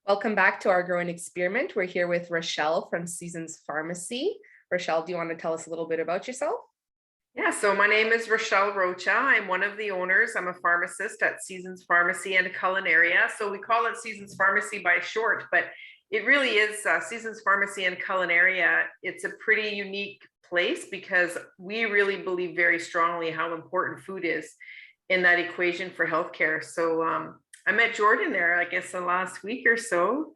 Welcome back to our growing experiment. We're here with Rochelle from Seasons Pharmacy. Rochelle, do you want to tell us a little bit about yourself? Yeah, so my name is Rochelle Rocha. I'm one of the owners. I'm a pharmacist at Seasons Pharmacy and Culinaria. So we call it Seasons Pharmacy by short, but it really is Seasons Pharmacy and Culinaria. It's a pretty unique place because we really believe very strongly how important food is in that equation for healthcare. So I met Jordan there, I guess, the last week or so.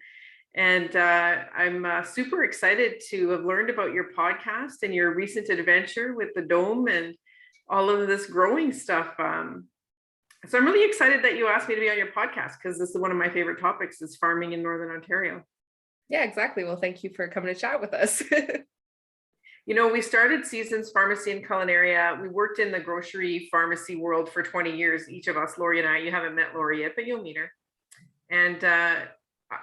And I'm super excited to have learned about your podcast and your recent adventure with the dome and all of this growing stuff. So I'm really excited that you asked me to be on your podcast because this is one of my favorite topics is farming in Northern Ontario. Yeah, exactly. Well, thank you for coming to chat with us. You know, we started Seasons Pharmacy and Culinaria. We worked in the grocery pharmacy world for 20 years, each of us, Lori and I. You haven't met Lori yet, but you'll meet her. And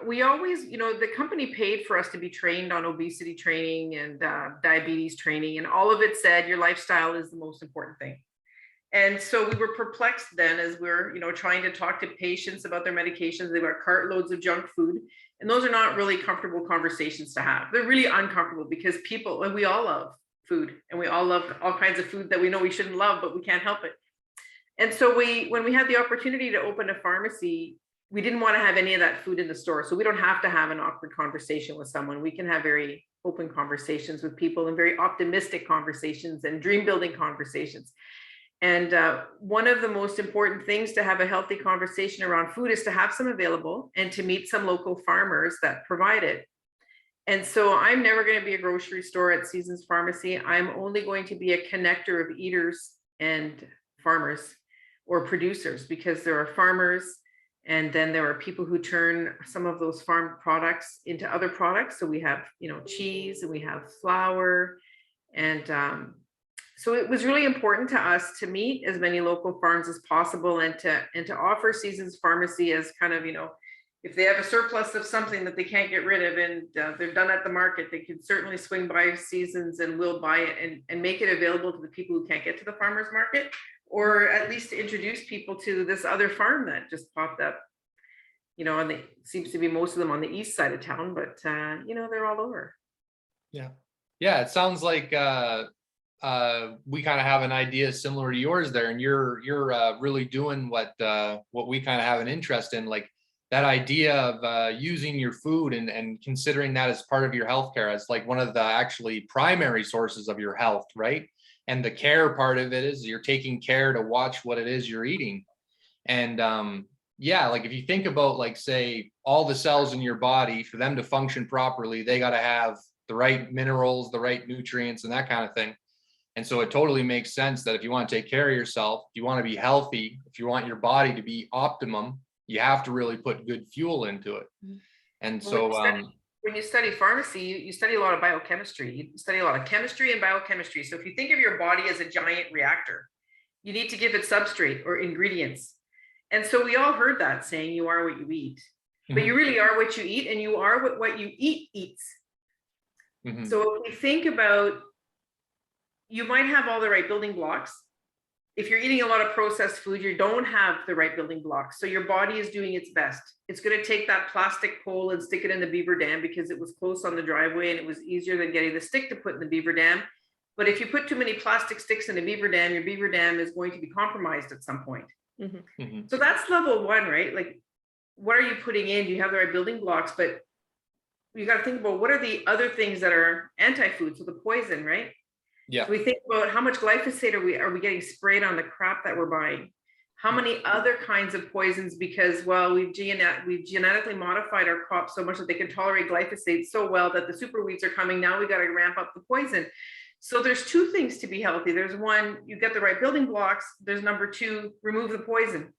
we always, the company paid for us to be trained on obesity training and diabetes training, and all of it said your lifestyle is the most important thing. And so we were perplexed then as we're, trying to talk to patients about their medications. They've got cartloads of junk food, and those are not really comfortable conversations to have. They're really uncomfortable because we all love food, and we all love all kinds of food that we know we shouldn't love, but we can't help it. And so when we had the opportunity to open a pharmacy, we didn't want to have any of that food in the store. So we don't have to have an awkward conversation with someone. We can have very open conversations with people and very optimistic conversations and dream building conversations. And one of the most important things to have a healthy conversation around food is to have some available and to meet some local farmers that provide it. And so I'm never going to be a grocery store at Seasons Pharmacy. I'm only going to be a connector of eaters and farmers or producers, because there are farmers and then there are people who turn some of those farm products into other products. So we have, cheese, and we have flour. And so it was really important to us to meet as many local farms as possible and to offer Seasons Pharmacy as kind of, if they have a surplus of something that they can't get rid of and they're done at the market, they can certainly swing by Seasons and we'll buy it and make it available to the people who can't get to the farmer's market, or at least to introduce people to this other farm that just popped up. And it seems to be most of them on the east side of town, but they're all over. Yeah. It sounds like we kind of have an idea similar to yours there, and you're really doing what we kind of have an interest in, like that idea of using your food and considering that as part of your healthcare, as like one of the actually primary sources of your health, right? And the care part of it is you're taking care to watch what it is you're eating. And like if you think about, like, say, all the cells in your body, for them to function properly, they got to have the right minerals, the right nutrients, and that kind of thing. And so it totally makes sense that if you want to take care of yourself, if you want to be healthy, if you want your body to be optimum, you have to really put good fuel into it. And so when you study pharmacy, you study a lot of biochemistry. You study a lot of chemistry and biochemistry. So if you think of your body as a giant reactor, you need to give it substrate or ingredients. And so we all heard that saying, you are what you eat, but you really are what you eat, and you are what you eat eats. So if we think about, you might have all the right building blocks. If you're eating a lot of processed food, you don't have the right building blocks. So your body is doing its best. It's going to take that plastic pole and stick it in the beaver dam because it was close on the driveway and it was easier than getting the stick to put in the beaver dam. But if you put too many plastic sticks in a beaver dam, your beaver dam is going to be compromised at some point. So that's level one, right? Like, what are you putting in? Do you have the right building blocks? But you got to think about what are the other things that are anti-food, so the poison, right? Yeah. So we think about how much glyphosate are we getting sprayed on the crap that we're buying? How many other kinds of poisons? Because, well, we've genetically modified our crops so much that they can tolerate glyphosate so well that the super weeds are coming. Now we got to ramp up the poison. So there's two things to be healthy. There's one, you get the right building blocks. There's number two, remove the poison.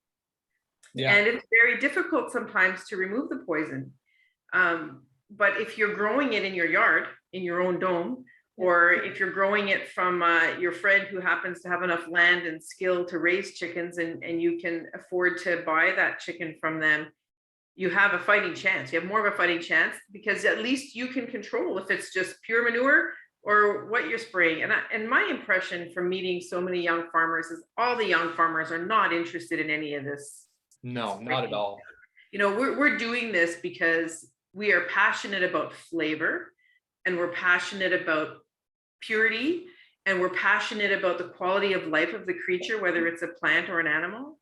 Yeah. And it's very difficult sometimes to remove the poison. But if you're growing it in your yard, in your own dome, or if you're growing it from your friend who happens to have enough land and skill to raise chickens and you can afford to buy that chicken from them, you have a fighting chance. You have more of a fighting chance because at least you can control if it's just pure manure or what you're spraying. And my impression from meeting so many young farmers is all the young farmers are not interested in any of this. No, not at all. We're doing this because we are passionate about flavor, and we're passionate about purity, and we're passionate about the quality of life of the creature, whether it's a plant or an animal.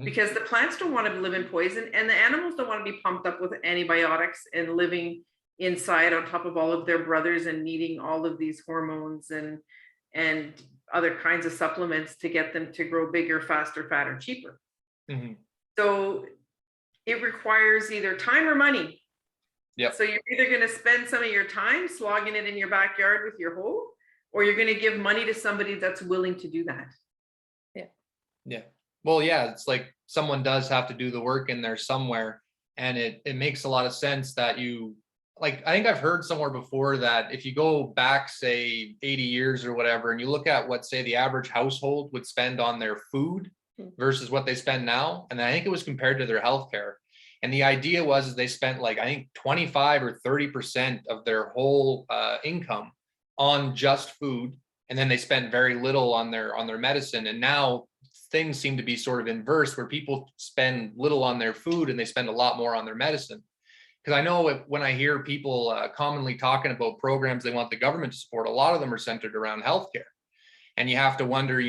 Because the plants don't want to live in poison, and the animals don't want to be pumped up with antibiotics and living inside on top of all of their brothers and needing all of these hormones and other kinds of supplements to get them to grow bigger, faster, fatter, cheaper. Mm-hmm. So it requires either time or money. Yep. So you're either going to spend some of your time slogging it in your backyard with your hoe, or you're going to give money to somebody that's willing to do that. Yeah. Well, yeah, it's like someone does have to do the work in there somewhere. And it makes a lot of sense that I think I've heard somewhere before that if you go back, say 80 years or whatever, and you look at what, say, the average household would spend on their food versus what they spend now. And I think it was compared to their healthcare. And the idea was they spent I think 25 or 30% of their whole income on just food. And then they spent very little on their medicine. And now things seem to be sort of inverse, where people spend little on their food and they spend a lot more on their medicine. Because I know when I hear people commonly talking about programs they want the government to support, a lot of them are centered around healthcare. And you have to wonder,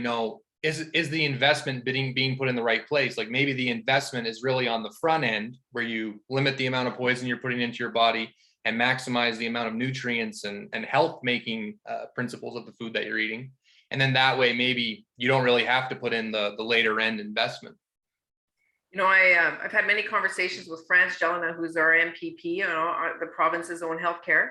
is the investment being put in the right place? Like maybe the investment is really on the front end, where you limit the amount of poison you're putting into your body and maximize the amount of nutrients and health making principles of the food that you're eating. And then that way, maybe you don't really have to put in the later end investment. I've had many conversations with France Jelena, who's our MPP, the province's own healthcare.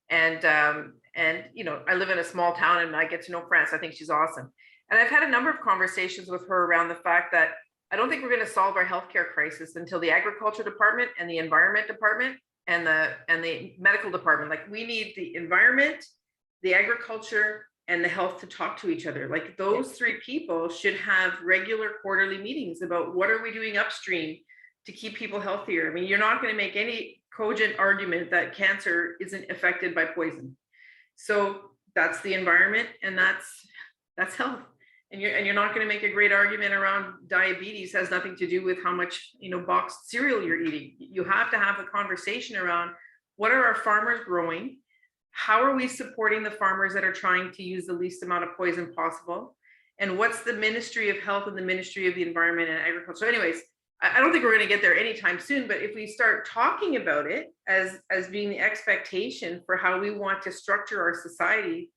And I live in a small town and I get to know France. I think she's awesome. And I've had a number of conversations with her around the fact that I don't think we're going to solve our healthcare crisis until the agriculture department and the environment department and the medical department. Like, we need the environment, the agriculture, and the health to talk to each other. Like, those three people should have regular quarterly meetings about what are we doing upstream to keep people healthier. I mean, you're not going to make any cogent argument that cancer isn't affected by poison. So that's the environment, and that's health. And you're not going to make a great argument around diabetes. Has nothing to do with how much boxed cereal you're eating. You have to have a conversation around what are our farmers growing, how are we supporting the farmers that are trying to use the least amount of poison possible, and what's the Ministry of Health and the Ministry of the Environment and Agriculture. So anyways, I don't think we're going to get there anytime soon, but if we start talking about it as being the expectation for how we want to structure our society,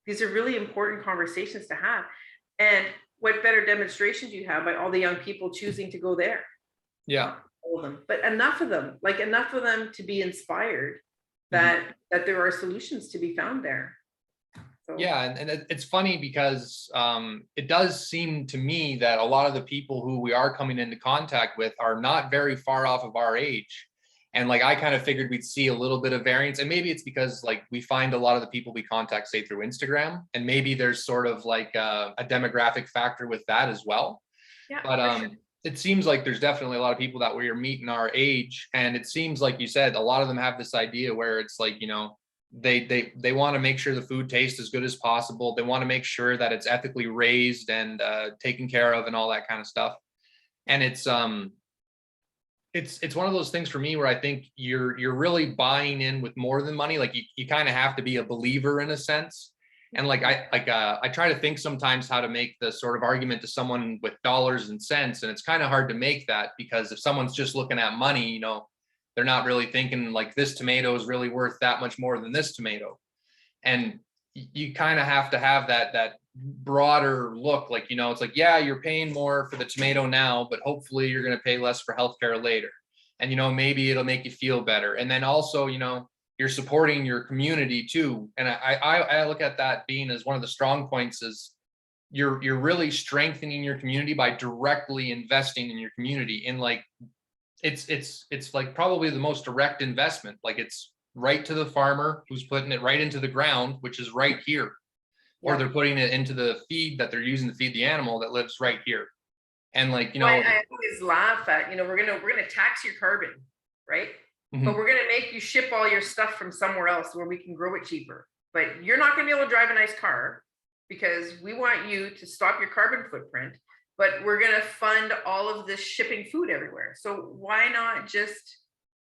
these are really important conversations to have. And what better demonstrations you have by all the young people choosing to go there? Yeah. All of them, but enough of them to be inspired that there are solutions to be found there. So. Yeah, and it's funny because it does seem to me that a lot of the people who we are coming into contact with are not very far off of our age. And I kind of figured we'd see a little bit of variance, and maybe it's because we find a lot of the people we contact, say, through Instagram, and maybe there's sort of a demographic factor with that as well. Yeah, but sure. It seems like there's definitely a lot of people that we are meeting our age, and it seems like you said, a lot of them have this idea where it's they want to make sure the food tastes as good as possible. They want to make sure that it's ethically raised and taken care of and all that kind of stuff. And it's one of those things for me where I think you're really buying in with more than money. You kind of have to be a believer in a sense. And I try to think sometimes how to make the sort of argument to someone with dollars and cents, and it's kind of hard to make that, because if someone's just looking at money, they're not really thinking this tomato is really worth that much more than this tomato. And you kind of have to have that broader look. It's yeah, you're paying more for the tomato now, but hopefully you're going to pay less for healthcare later. And, maybe it'll make you feel better. And then also, you're supporting your community too. And I look at that being as one of the strong points is you're really strengthening your community by directly investing in your community in it's probably the most direct investment. It's right to the farmer who's putting it right into the ground, which is right here. Or they're putting it into the feed that they're using to feed the animal that lives right here. And I always laugh at, we're gonna tax your carbon, right? Mm-hmm. But we're gonna make you ship all your stuff from somewhere else where we can grow it cheaper. But you're not gonna be able to drive a nice car, because we want you to stop your carbon footprint but we're going to fund all of this shipping food everywhere. So why not just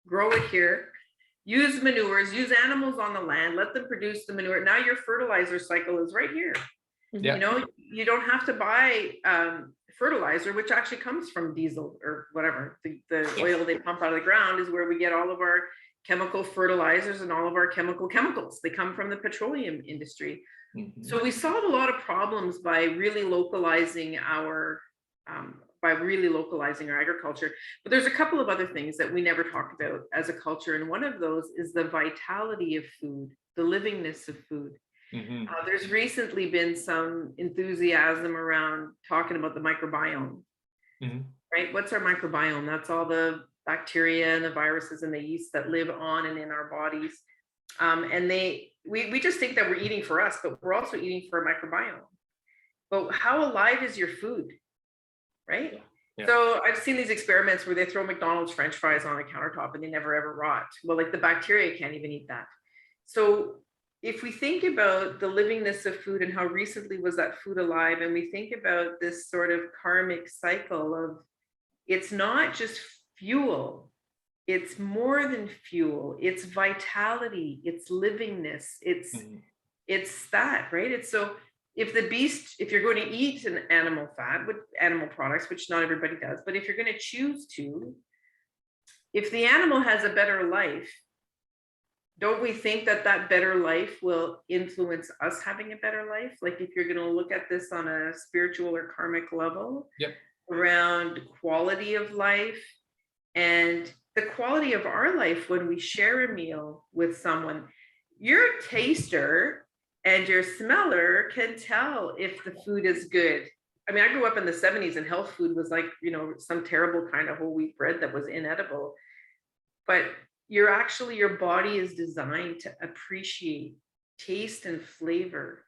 grow it here, use manures, use animals on the land, let them produce the manure. Now your fertilizer cycle is right here. Yeah. You know, you don't have to buy fertilizer, which actually comes from diesel or whatever. The oil they pump out of the ground is where we get all of our chemical fertilizers and all of our chemicals. They come from the petroleum industry. Mhm. So we solved a lot of problems by really localizing our agriculture. But there's a couple of other things that we never talked about as a culture. And one of those is the vitality of food, the livingness of food. Mhm. There's recently been some enthusiasm around talking about the microbiome, Mhm. right? What's our microbiome? That's all the bacteria and the viruses and the yeast that live on and in our bodies. And we just think that we're eating for us, but we're also eating for a microbiome. But how alive is your food, right? Yeah. So I've seen these experiments where they throw McDonald's French fries on a countertop and they never ever rot. Well, like the bacteria can't even eat that. So if we think about the livingness of food and how recently was that food alive, and we think about this sort of karmic cycle of, it's not just fuel, it's more than fuel, it's vitality, it's livingness, Mhm. it's that, right? It's so if you're going to eat an animal fat with animal products, which not everybody does, but if you're going to choose to, if the animal has a better life, don't we think that that better life will influence us having a better life? Like if you're going to look at this on a spiritual or karmic level, Yep. around quality of life and the quality of our life when we share a meal with someone, your taster and your smeller can tell if the food is good. I mean, I grew up in the 70s and health food was like, some terrible kind of whole wheat bread that was inedible. But your body is designed to appreciate taste and flavor.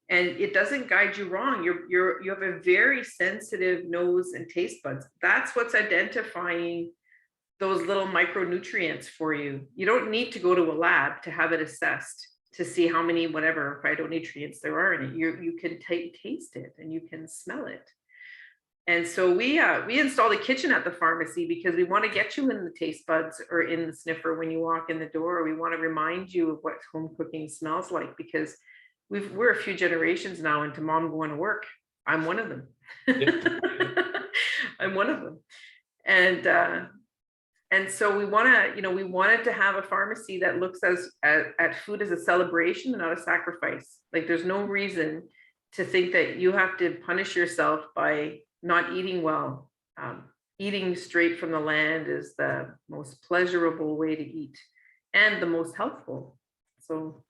And it doesn't guide you wrong. You have a very sensitive nose and taste buds. That's what's identifying those little micronutrients for you. You don't need to go to a lab to have it assessed to see how many whatever phytonutrients there are in it. You can taste it and you can smell it. And so we installed a kitchen at the pharmacy because we want to get you in the taste buds or in the sniffer when you walk in the door. We want to remind you of what home cooking smells like, because we're a few generations now into mom going to work. I'm one of them. Yeah. I'm one of them. And so we wanted to have a pharmacy that looks at food as a celebration and not a sacrifice. Like there's no reason to think that you have to punish yourself by not eating well. Eating straight from the land is the most pleasurable way to eat and the most healthful. So,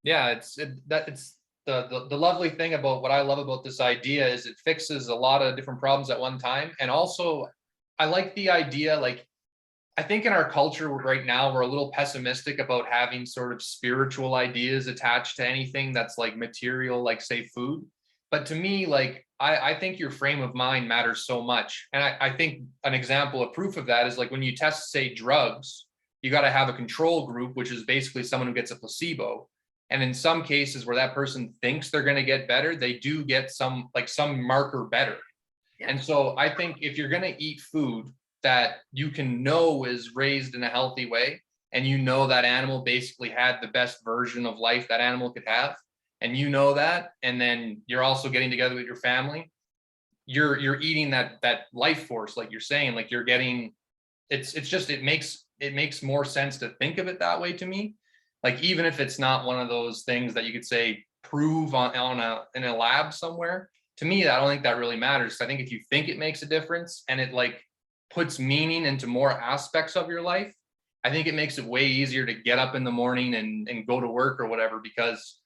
Yeah, it's the lovely thing about what I love about this idea is it fixes a lot of different problems at one time. And also I like the idea, like I think in our culture right now, we're a little pessimistic about having sort of spiritual ideas attached to anything that's like material, like say food. But to me, like I think your frame of mind matters so much. And I think an example of proof of that is like when you test, say, drugs, you got to have a control group, which is basically someone who gets a placebo. And in some cases where that person thinks they're going to get better, they do get some marker better. Yeah. And so I think if you're going to eat food that you can know is raised in a healthy way, and that animal basically had the best version of life that animal could have, and that, and then you're also getting together with your family, you're eating that life force, like you're saying, like you're getting, it makes more sense to think of it that way to me. Like even if it's not one of those things that you could say prove in a lab somewhere, to me, I don't think that really matters. I think if you think it makes a difference and it like puts meaning into more aspects of your life, I think it makes it way easier to get up in the morning and go to work or whatever, because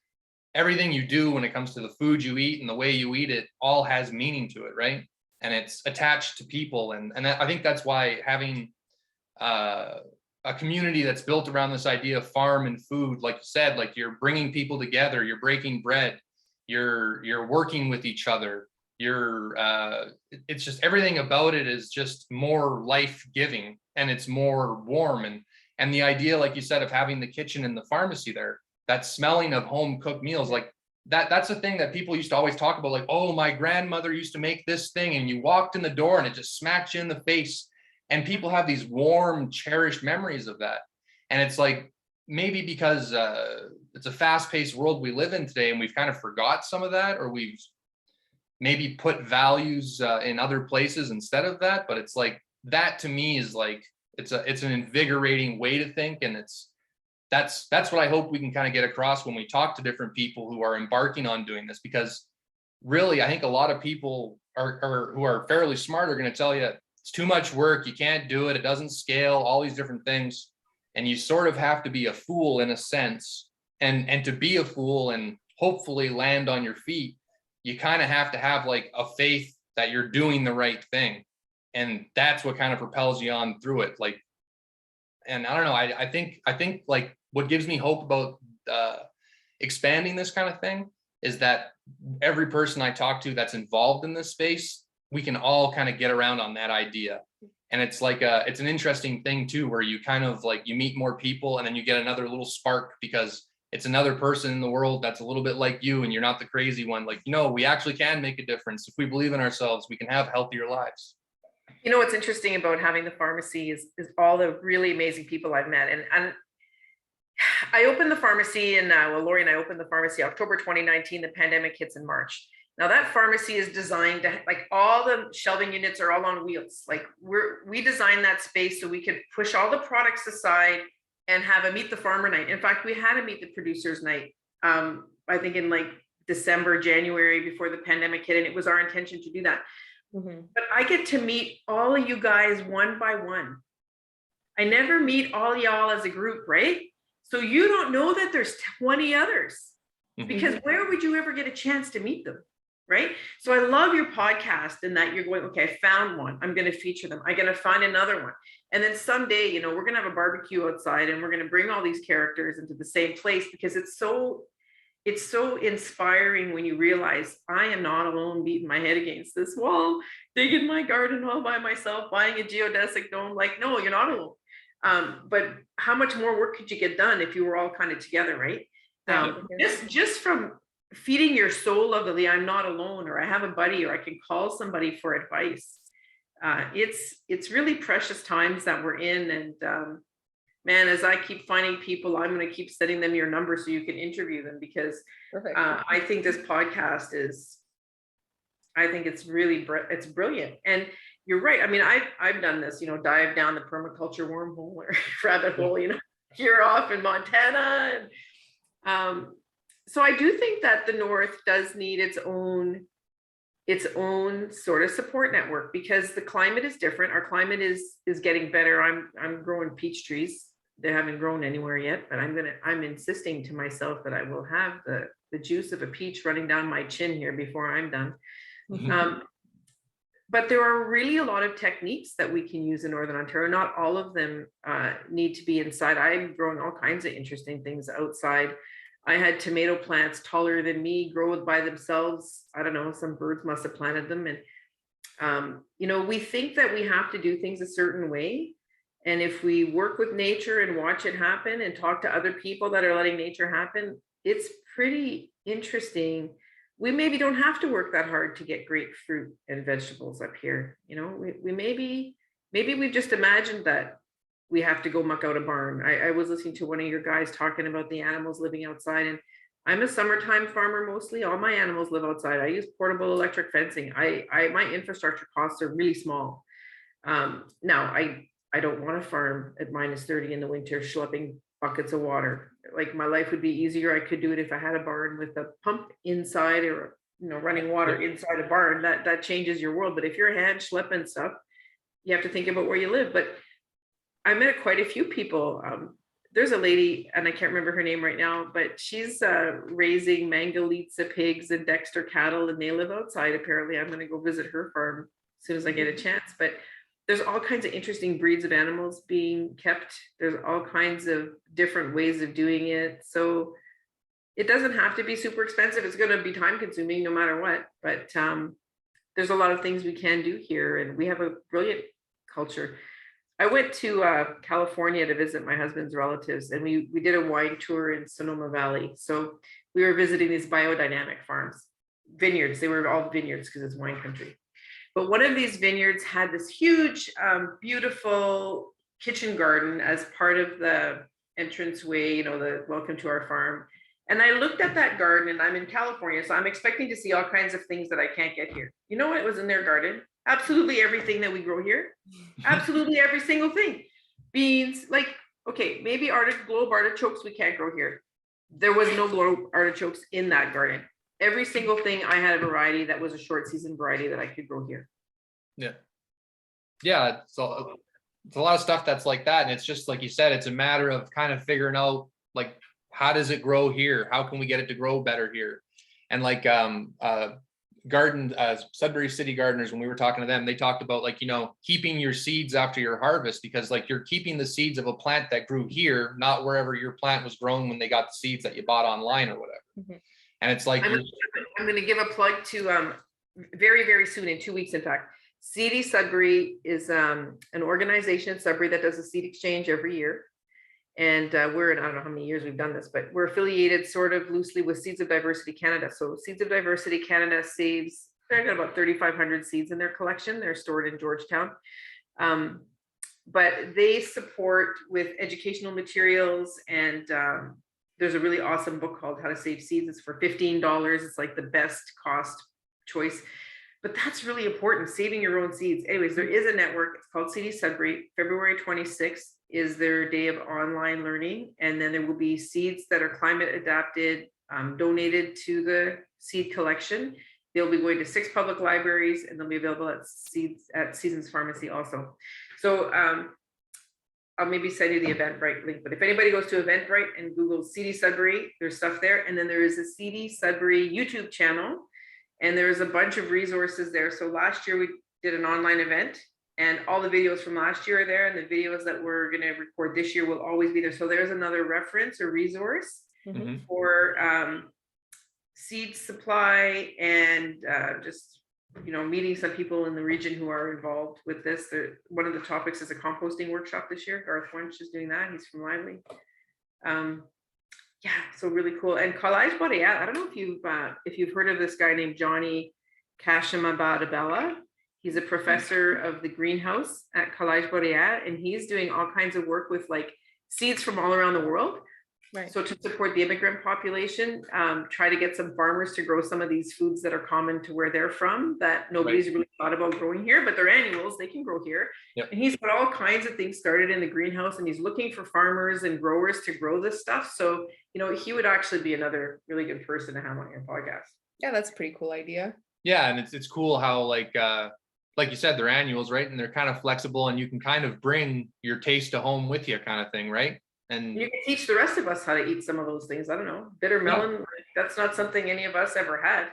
everything you do when it comes to the food you eat and the way you eat it all has meaning to it, right? And it's attached to people. And I think that's why having a community that's built around this idea of farm and food, like you said, like you're bringing people together, you're breaking bread, you're working with each other, it's just everything about it is just more life-giving, and it's more warm. And the idea, like you said, of having the kitchen and the pharmacy there, that smelling of home cooked meals, like that's the thing that people used to always talk about, like, oh, my grandmother used to make this thing, and you walked in the door and it just smacked you in the face. And people have these warm, cherished memories of that. And it's like, maybe because it's a fast-paced world we live in today, and we've kind of forgot some of that, or we've maybe put values in other places instead of that. But it's like, that to me is like, it's an invigorating way to think. And that's what I hope we can kind of get across when we talk to different people who are embarking on doing this, because really, I think a lot of people are who are fairly smart are going to tell you it's too much work, you can't do it, it doesn't scale, all these different things. And you sort of have to be a fool in a sense. And to be a fool and hopefully land on your feet, you kind of have like a faith that you're doing the right thing. And that's what kind of propels you on through it. Like, and I don't know, I think like what gives me hope about expanding this kind of thing is that every person I talk to that's involved in this space, we can all kind of get around on that idea. And it's like it's an interesting thing too, where you kind of like, you meet more people and then you get another little spark because it's another person in the world that's a little bit like you, and you're not the crazy one. Like, we actually can make a difference. If we believe in ourselves, we can have healthier lives. You know, what's interesting about having the pharmacy is all the really amazing people I've met. And I opened the pharmacy, and Lori and I opened the pharmacy October 2019. The pandemic hits in March. Now that pharmacy is designed to, like, all the shelving units are all on wheels. Like, we designed that space so we could push all the products aside and have a meet the farmer night. In fact, we had a meet the producers night, I think in like December, January, before the pandemic hit, and it was our intention to do that. But I get to meet all of you guys one by one. I never meet all y'all as a group, right? So you don't know that there's 20 others, because where would you ever get a chance to meet them, right? So I love your podcast in that you're going, okay, I found one, I'm going to feature them, I'm going to find another one. And then someday, we're going to have a barbecue outside, and we're going to bring all these characters into the same place, because it's so inspiring when you realize I am not alone beating my head against this wall, digging my garden all by myself, buying a geodesic dome. Like, no, you're not alone. But how much more work could you get done if you were all kind of together, right? Just from feeding your soul of the I'm not alone, or I have a buddy, or I can call somebody for advice. It's really precious times that we're in. And man, as I keep finding people, I'm going to keep sending them your number so you can interview them, because I think this podcast I think it's really, it's brilliant. And you're right. I mean, I've done this, dive down the permaculture wormhole or rabbit hole, here off in Montana. And so I do think that the North does need its own sort of support network, because the climate is different. Our climate is getting better. I'm growing peach trees. They haven't grown anywhere yet, but I'm insisting to myself that I will have the juice of a peach running down my chin here before I'm done. But there are really a lot of techniques that we can use in Northern Ontario. Not all of them need to be inside. I'm growing all kinds of interesting things outside. I had tomato plants taller than me grow by themselves. I don't know, some birds must have planted them. And, we think that we have to do things a certain way. And if we work with nature and watch it happen and talk to other people that are letting nature happen, it's pretty interesting. We maybe don't have to work that hard to get great fruit and vegetables up here. We maybe we've just imagined that we have to go muck out a barn. I was listening to one of your guys talking about the animals living outside, and I'm a summertime farmer mostly. All my animals live outside. I use portable electric fencing. My infrastructure costs are really small. Now I don't want to farm at -30 in the winter, schlepping buckets of water. Like, my life would be easier. I could do it if I had a barn with a pump inside, or running water inside a barn. That changes your world. But if you're hand schlepping stuff, you have to think about where you live. But I met quite a few people. There's a lady, and I can't remember her name right now, but she's raising Mangalitsa pigs and Dexter cattle, and they live outside. Apparently, I'm going to go visit her farm as soon as I get a chance. But there's all kinds of interesting breeds of animals being kept. There's all kinds of different ways of doing it. So it doesn't have to be super expensive. It's going to be time consuming no matter what. But there's a lot of things we can do here, and we have a brilliant culture. I went to California to visit my husband's relatives, and we did a wine tour in Sonoma Valley. So we were visiting these biodynamic farms, vineyards. They were all vineyards because it's wine country. But one of these vineyards had this huge, beautiful kitchen garden as part of the entranceway, you know, the welcome to our farm. And I looked at that garden, and I'm in California, so I'm expecting to see all kinds of things that I can't get here. You know what was in their garden? Absolutely everything that we grow here. Absolutely every single thing. Beans, like, okay, maybe globe artichokes we can't grow here. There was no globe artichokes in that garden. Every single thing I had a variety that was a short season variety that I could grow here. Yeah. Yeah. So it's a lot of stuff that's like that. And it's just like you said, it's a matter of kind of figuring out, like, how does it grow here? How can we get it to grow better here? And like Sudbury City Gardeners, when we were talking to them, they talked about, like, you know, keeping your seeds after your harvest, because like you're keeping the seeds of a plant that grew here, not wherever your plant was grown when they got the seeds that you bought online or whatever. Mhm. And it's like, I'm going to give a plug to very, very soon, in 2 weeks, in fact. CD Sudbury is an organization in Sudbury that does a seed exchange every year. And we're in, I don't know how many years we've done this, but we're affiliated sort of loosely with Seeds of Diversity Canada. So Seeds of Diversity Canada saves, they've got about 3,500 seeds in their collection. They're stored in Georgetown. But they support with educational materials, and there's a really awesome book called How to Save Seeds. It's for $15. It's like the best cost choice. But that's really important, saving your own seeds. Anyways, there is a network. It's called CD Sudbury. February 26th is their day of online learning. And then there will be seeds that are climate adapted, donated to the seed collection. They'll be going to 6 public libraries, and they'll be available at Seasons Pharmacy also. So I'll maybe send you the Eventbrite link. But if anybody goes to Eventbrite and Google CD Sudbury, there's stuff there. And then there is a CD Sudbury YouTube channel, and there's a bunch of resources there. So last year we did an online event, and all the videos from last year are there, and the videos that we're going to record this year will always be there. So there's another reference or resource for seed supply, and just, you know, meeting some people in the region who are involved with this. One of the topics is a composting workshop this year. Garth Wunsch is doing that. He's from Lively. Yeah, so really cool. And Collage Boreal, I don't know if you've heard of this guy named Johnny Kashamabadabella. He's a professor of the greenhouse at Collage Boreal, and he's doing all kinds of work with like seeds from all around the world. Right. So to support the immigrant population, try to get some farmers to grow some of these foods that are common to where they're from, that nobody's really thought about growing here, but they're annuals, they can grow here. Yep. And he's got all kinds of things started in the greenhouse, and he's looking for farmers and growers to grow this stuff. So, you know, he would actually be another really good person to have on your podcast. Yeah, that's a pretty cool idea. Yeah, and it's cool how like you said, they're annuals, right? And they're kind of flexible, and you can kind of bring your taste to home with you, kind of thing, right? And you can teach the rest of us how to eat some of those things. I don't know, bitter melon, that's not something any of us ever had.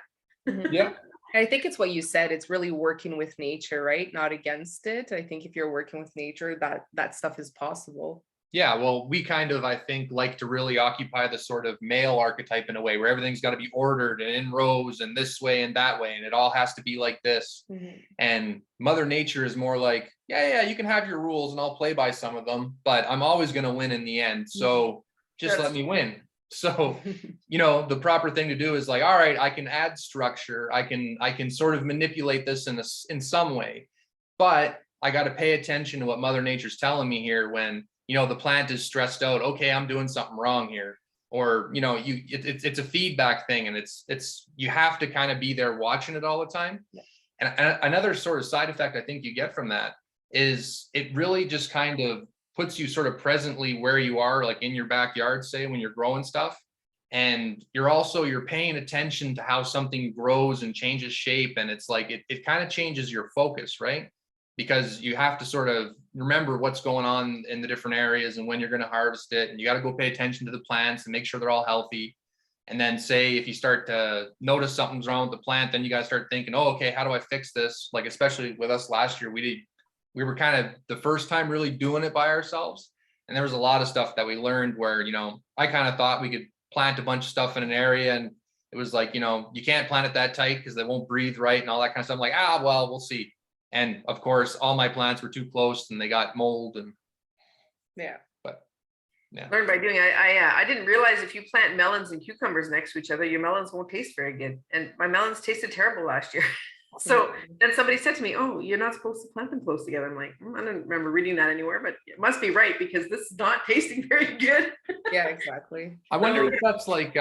Yeah. I think it's what you said. It's really working with nature, right? Not against it. I think if you're working with nature, that stuff is possible. Yeah, well, we kind of, I think, like to really occupy the sort of male archetype in a way where everything's got to be ordered and in rows and this way and that way, and it all has to be like this. And Mother Nature is more like, yeah, you can have your rules and I'll play by some of them, but I'm always going to win in the end. So just let me win. So, you know, the proper thing to do is like, all right, I can add structure. I can sort of manipulate this in some way, but I got to pay attention to what Mother Nature's telling me here when, you know, the plant is stressed out. Okay, I'm doing something wrong here. Or, you know, it's a feedback thing, and it's you have to kind of be there watching it all the time. Yeah. And another sort of side effect I think you get from that is it really just kind of puts you sort of presently where you are, like in your backyard, say, when you're growing stuff. And you're paying attention to how something grows and changes shape. And it's like, it kind of changes your focus, right? Because you have to sort of remember what's going on in the different areas and when you're going to harvest it. And you got to go pay attention to the plants and make sure they're all healthy. And then say, if you start to notice something's wrong with the plant, then you got to start thinking, oh, okay, how do I fix this? Like, especially with us last year, we were kind of the first time really doing it by ourselves. And there was a lot of stuff that we learned where, you know, I kind of thought we could plant a bunch of stuff in an area, and it was like, you know, you can't plant it that tight because they won't breathe right and all that kind of stuff. I'm like, well, we'll see. And of course, all my plants were too close and they got mold. And Learn by doing. I didn't realize if you plant melons and cucumbers next to each other, your melons won't taste very good. And my melons tasted terrible last year. So then somebody said to me, "Oh, you're not supposed to plant them close together." I'm like, I don't remember reading that anywhere, but it must be right because this is not tasting very good. Yeah, exactly. I wonder if that's like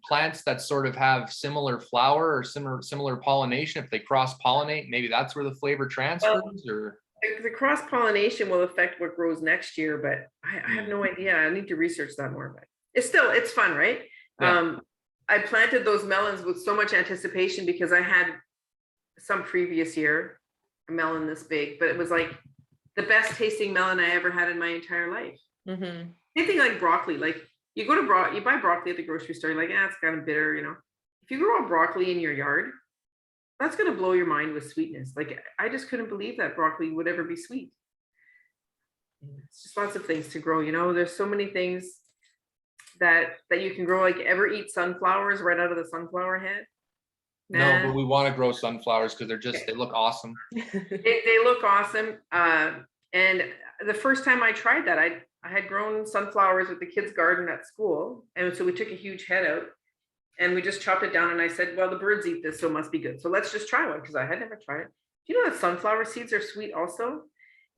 plants that sort of have similar flower or similar pollination. If they cross pollinate, maybe that's where the flavor transfers. Or The cross pollination will affect what grows next year, but I have no idea. I need to research that more. But it's fun, right? Yeah. I planted those melons with so much anticipation because I had some previous year a melon this big, but it was like the best tasting melon I ever had in my entire life. Mm-hmm. Same thing like broccoli. Like you buy broccoli at the grocery store, you're like, it's kind of bitter, If you grow a broccoli in your yard, that's going to blow your mind with sweetness. Like I just couldn't believe that broccoli would ever be sweet. It's just lots of things to grow, There's so many things that you can grow. Like ever eat sunflowers right out of the sunflower head? no, but we want to grow sunflowers because they look awesome. They look awesome. And the first time I tried that, I had grown sunflowers with the kids' garden at school. And so we took a huge head out and we just chopped it down. And I said, well, the birds eat this, so it must be good. So let's just try one because I had never tried it. Do you know that sunflower seeds are sweet also?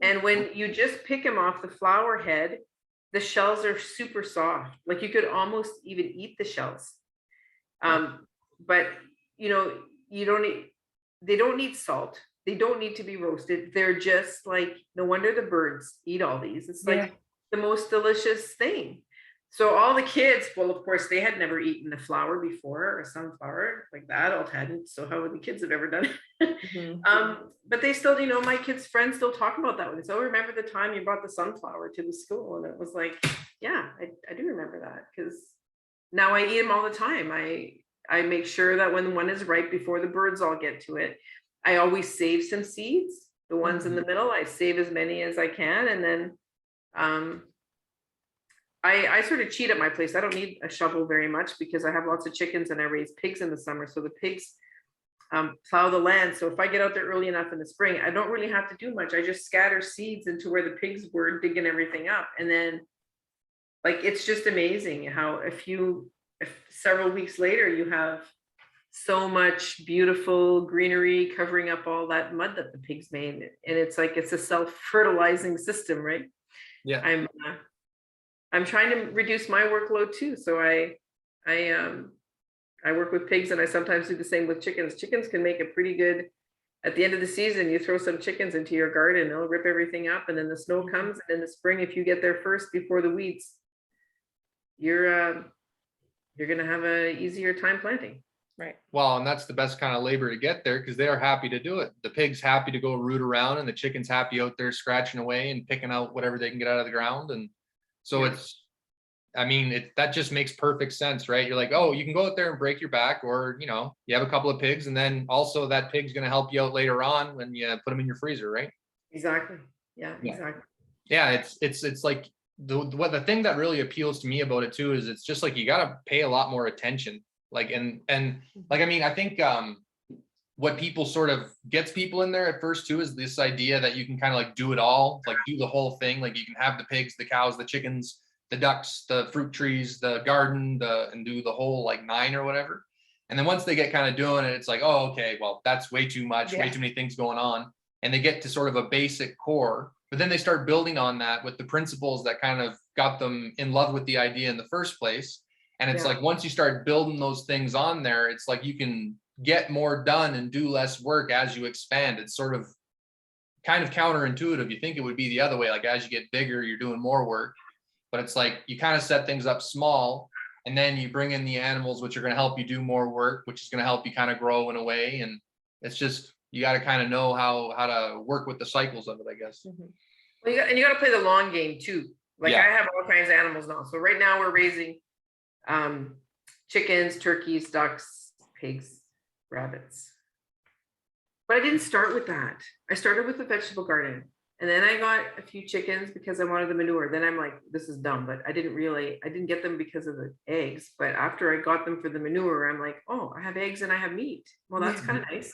And when you just pick them off the flower head, the shells are super soft. Like you could almost even eat the shells. But they don't need salt. They don't need to be roasted. They're just like, no wonder the birds eat all these. It's like the most delicious thing. So all the kids, well, of course, they had never eaten a flower before or a sunflower, like the adult hadn't. So how would the kids have ever done it? Mm-hmm. But they still, my kids' friends still talk about that one. So remember the time you brought the sunflower to the school? And it was like, yeah, I do remember that because now I eat them all the time. I make sure that when one is ripe before the birds all get to it, I always save some seeds. The ones in the middle, I save as many as I can. And then I sort of cheat at my place. I don't need a shovel very much because I have lots of chickens and I raise pigs in the summer. So the pigs plow the land. So if I get out there early enough in the spring, I don't really have to do much. I just scatter seeds into where the pigs were digging everything up. And then like, it's just amazing how if several weeks later, you have so much beautiful greenery covering up all that mud that the pigs made. And it's like, it's a self-fertilizing system, right? Yeah. I'm trying to reduce my workload too. So I work with pigs and I sometimes do the same with chickens. Chickens can make a pretty good, at the end of the season, you throw some chickens into your garden, they'll rip everything up. And then the snow comes, and in the spring, if you get there first before the weeds, you're going to have a easier time planting. Right. Well, and that's the best kind of labor to get there because they are happy to do it. The pig's happy to go root around and the chicken's happy out there scratching away and picking out whatever they can get out of the ground. And so that just makes perfect sense, right? You're like, oh, you can go out there and break your back, or, you have a couple of pigs, and then also that pig's going to help you out later on when you put them in your freezer, right? Exactly. Yeah. Exactly. Yeah. It's like the thing that really appeals to me about it too, is it's just like, you got to pay a lot more attention. Like, and like, I mean, I think, what people sort of gets people in there at first too, is this idea that you can kind of like do it all, like do the whole thing. Like you can have the pigs, the cows, the chickens, the ducks, the fruit trees, the garden, and do the whole like 9 or whatever. And then once they get kind of doing it, it's like, oh, okay, well, that's way too much, way too many things going on. And they get to sort of a basic core, but then they start building on that with the principles that kind of got them in love with the idea in the first place. And it's like, once you start building those things on there, it's like you can get more done and do less work as you expand. It's sort of kind of counterintuitive. You think it would be the other way, like as you get bigger, you're doing more work. But it's like you kind of set things up small, and then you bring in the animals, which are going to help you do more work, which is going to help you kind of grow in a way. And it's just, you got to kind of know how to work with the cycles of it, I guess. Mm-hmm. Well, you got to play the long game too. Like I have all kinds of animals now. So right now we're raising chickens, turkeys, ducks, pigs, rabbits. But I didn't start with that. I started with the vegetable garden. And then I got a few chickens because I wanted the manure. Then I'm like, this is dumb, but I didn't get them because of the eggs. But after I got them for the manure, I'm like, oh, I have eggs and I have meat. Well, that's kind of nice.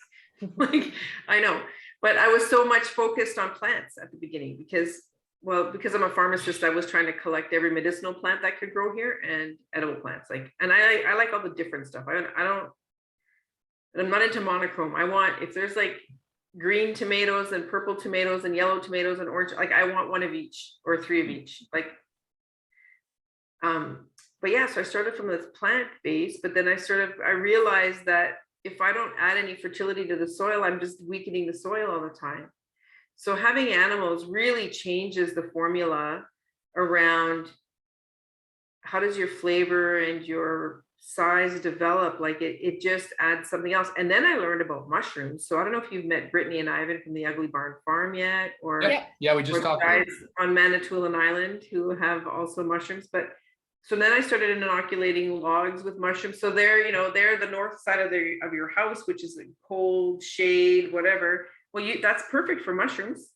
Like, I know. But I was so much focused on plants at the beginning because well, because I'm a pharmacist, I was trying to collect every medicinal plant that could grow here and edible plants. Like, and I like all the different stuff. I'm not into monochrome. I want, if there's like green tomatoes and purple tomatoes and yellow tomatoes and orange, like I want one of each or three of each. Like, but yeah, so I started from this plant base, but then I realized that if I don't add any fertility to the soil, I'm just weakening the soil all the time. So having animals really changes the formula around how does your flavor and your size develop. Like it just adds something else. And then I learned about mushrooms. So I don't know if you've met Brittany and Ivan from the Ugly Barn Farm yet, or Yep. Yeah, we or just the talked. guys on Manitoulin Island who have also mushrooms. But so then I started inoculating logs with mushrooms. So they're, they're the north side of your house, which is like cold, shade, whatever. Well, that's perfect for mushrooms.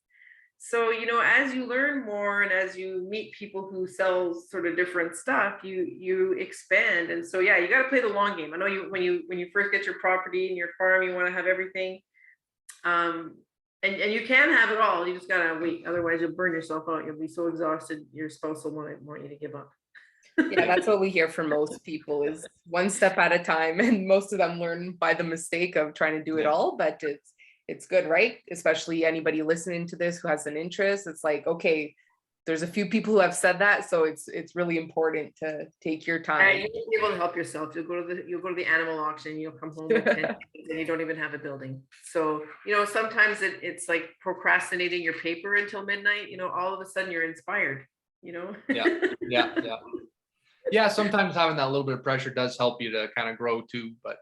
So, as you learn more and as you meet people who sell sort of different stuff, you expand. And so, yeah, you got to play the long game. I know when you first get your property and your farm, you want to have everything. And you can have it all. You just got to wait. Otherwise, you'll burn yourself out. You'll be so exhausted. Your spouse will want you to give up. Yeah, that's what we hear from most people is one step at a time. And most of them learn by the mistake of trying to do it all, but it's good, right? Especially anybody listening to this who has an interest. It's like, okay, there's a few people who have said that. So it's really important to take your time. You'll be able to help yourself. You'll go to the animal auction, you'll come home with 10 and you don't even have a building. So, sometimes it's like procrastinating your paper until midnight, all of a sudden you're inspired, Yeah, sometimes having that little bit of pressure does help you to kind of grow too. But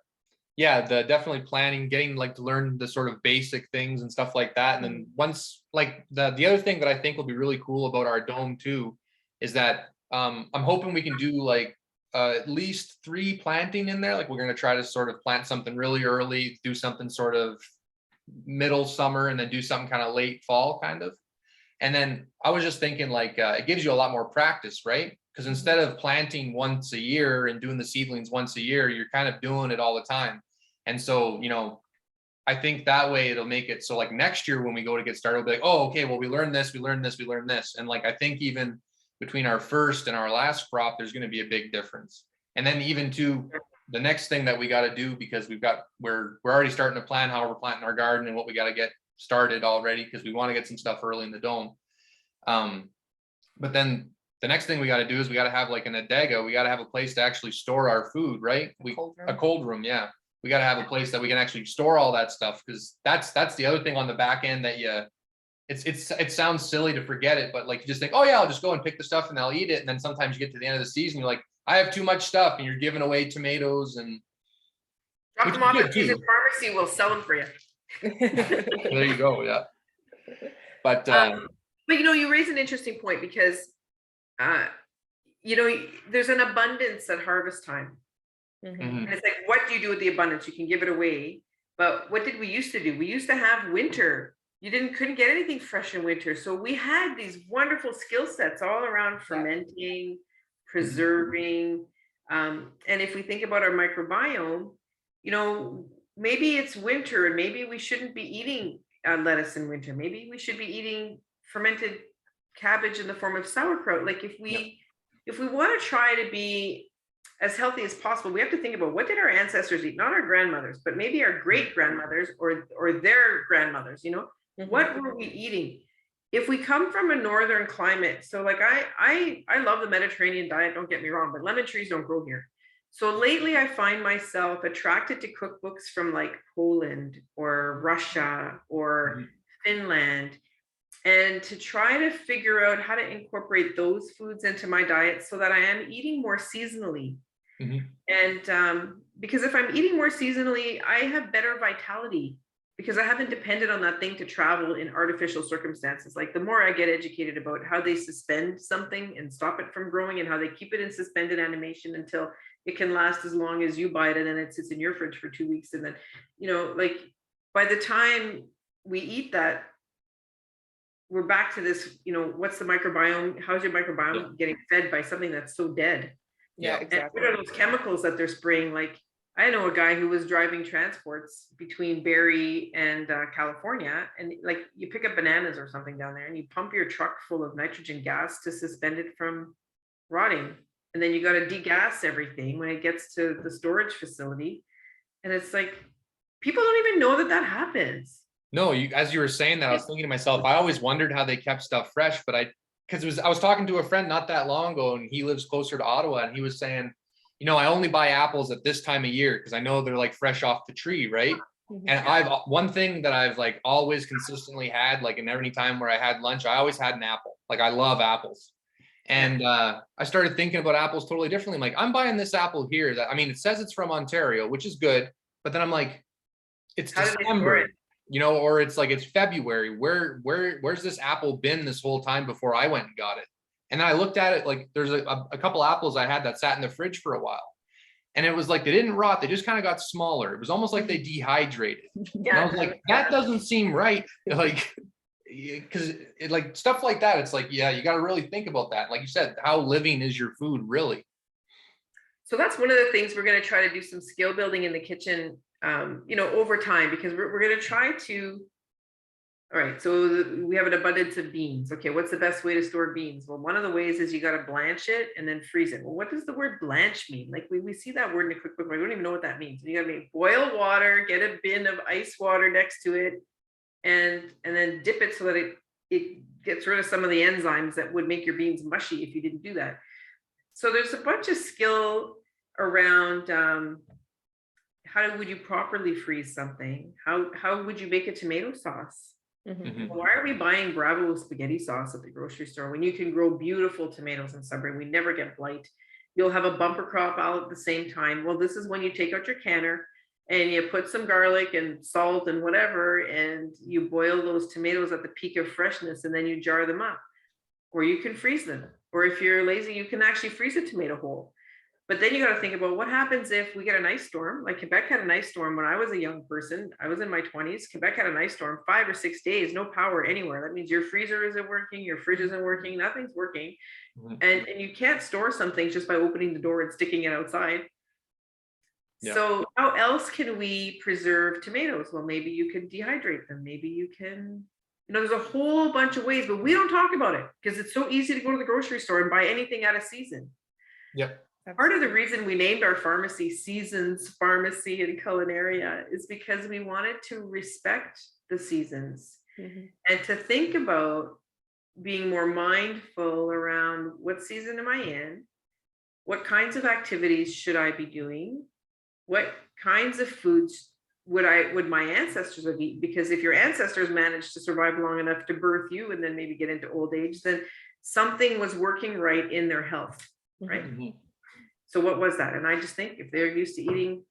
yeah, definitely planning, getting like to learn the sort of basic things and stuff like that. And then once, like the other thing that I think will be really cool about our dome too is that I'm hoping we can do like at least 3 planting in there. Like we're going to try to sort of plant something really early, do something sort of middle summer, and then do something kind of late fall kind of. And then I was just thinking like it gives you a lot more practice, right? Because instead of planting once a year and doing the seedlings once a year, you're kind of doing it all the time. And so, I think that way it'll make it so like next year when we go to get started, we'll be like, oh, okay, well, we learned this. And like, I think even between our first and our last crop, there's going to be a big difference. And then even to the next thing that we got to do, because we're already starting to plan how we're planting our garden and what we got to get started already, because we want to get some stuff early in the dome. But then the next thing we got to do is we got to have like an adega. We got to have a place to actually store our food, right? A cold room. Yeah. We got to have a place that we can actually store all that stuff. Cause that's the other thing on the back end that it sounds silly to forget it, but like you just think, oh yeah, I'll just go and pick the stuff and I'll eat it. And then sometimes you get to the end of the season, you're like, I have too much stuff, and you're giving away tomatoes and drop them off at Season Pharmacy, we'll sell them for you. There you go. Yeah. But you raise an interesting point because there's an abundance at harvest time. And it's like, what do you do with the abundance? You can give it away, but what did we used to do? We used to have winter. You couldn't get anything fresh in winter. So we had these wonderful skill sets all around fermenting, preserving. And if we think about our microbiome, maybe it's winter and maybe we shouldn't be eating lettuce in winter. Maybe we should be eating fermented cabbage in the form of sauerkraut. Like if we want to try to be as healthy as possible, we have to think about what did our ancestors eat, not our grandmothers, but maybe our great grandmothers or their grandmothers, what were we eating? If we come from a northern climate, so like I love the Mediterranean diet, don't get me wrong, but lemon trees don't grow here. So lately I find myself attracted to cookbooks from like Poland or Russia or Finland, and to try to figure out how to incorporate those foods into my diet so that I am eating more seasonally. And because if I'm eating more seasonally, I have better vitality because I haven't depended on that thing to travel in artificial circumstances. Like the more I get educated about how they suspend something and stop it from growing and how they keep it in suspended animation until it can last as long as you buy it, and then it sits in your fridge for 2 weeks. And then, like by the time we eat that, we're back to this, what's the microbiome? How's your microbiome getting fed by something that's so dead? Yeah, exactly. And what are those chemicals that they're spraying? Like, I know a guy who was driving transports between Barrie and California, and like you pick up bananas or something down there and you pump your truck full of nitrogen gas to suspend it from rotting. And then you got to degas everything when it gets to the storage facility. And it's like, people don't even know that that happens. No, as you were saying that, I was thinking to myself, I always wondered how they kept stuff fresh, but I was talking to a friend not that long ago, and he lives closer to Ottawa, and he was saying, I only buy apples at this time of year because I know they're like fresh off the tree, right? And one thing that I've like always consistently had, like in every time where I had lunch, I always had an apple. Like I love apples. And I started thinking about apples totally differently. I'm like, I'm buying this apple here that, it says it's from Ontario, which is good. But then I'm like, it's December, or it's like, it's February. Where's this apple been this whole time before I went and got it? And then I looked at it, like there's a couple apples I had that sat in the fridge for a while. And it was like, they didn't rot. They just kind of got smaller. It was almost like they dehydrated. And I was like, that doesn't seem right. Like, because it like stuff like that, it's like, yeah, you got to really think about that. Like you said, how living is your food really? So that's one of the things we're going to try to do, some skill building in the kitchen, over time, because we're going to try to. All right, so we have an abundance of beans. Okay, what's the best way to store beans? Well, one of the ways is you got to blanch it and then freeze it. Well, what does the word blanch mean? Like we see that word in a cookbook, but we don't even know what that means. You got to boil water, get a bin of ice water next to it, and then dip it so that it gets rid of some of the enzymes that would make your beans mushy if you didn't do that. So there's a bunch of skill around how would you properly freeze something? How would you make a tomato sauce? Why are we buying Bravo spaghetti sauce at the grocery store when you can grow beautiful tomatoes in Sudbury? We never get blight. You'll have a bumper crop out at the same time. Well, this is when you take out your canner and you put some garlic and salt and whatever, and you boil those tomatoes at the peak of freshness, and then you jar them up. Or you can freeze them. Or if you're lazy, you can actually freeze a tomato whole. But then you got to think about what happens if we get an ice storm. Like Quebec had an ice storm when I was a young person. I was in my 20s. Quebec had an ice storm, 5 or 6 days, no power anywhere. That means your freezer isn't working, your fridge isn't working, nothing's working. And you can't store something just by opening the door and sticking it outside. Yeah. So how else can we preserve tomatoes? Well, maybe you can dehydrate them. Maybe you can, there's a whole bunch of ways, but we don't talk about it because it's so easy to go to the grocery store and buy anything out of season. Yep. Part of the reason we named our pharmacy Seasons Pharmacy and Culinaria is because we wanted to respect the seasons and to think about being more mindful around what season am I in? What kinds of activities should I be doing? What kinds of foods would my ancestors have eaten? Because if your ancestors managed to survive long enough to birth you and then maybe get into old age, then something was working right in their health, right? So what was that? And I just think if they're used to eating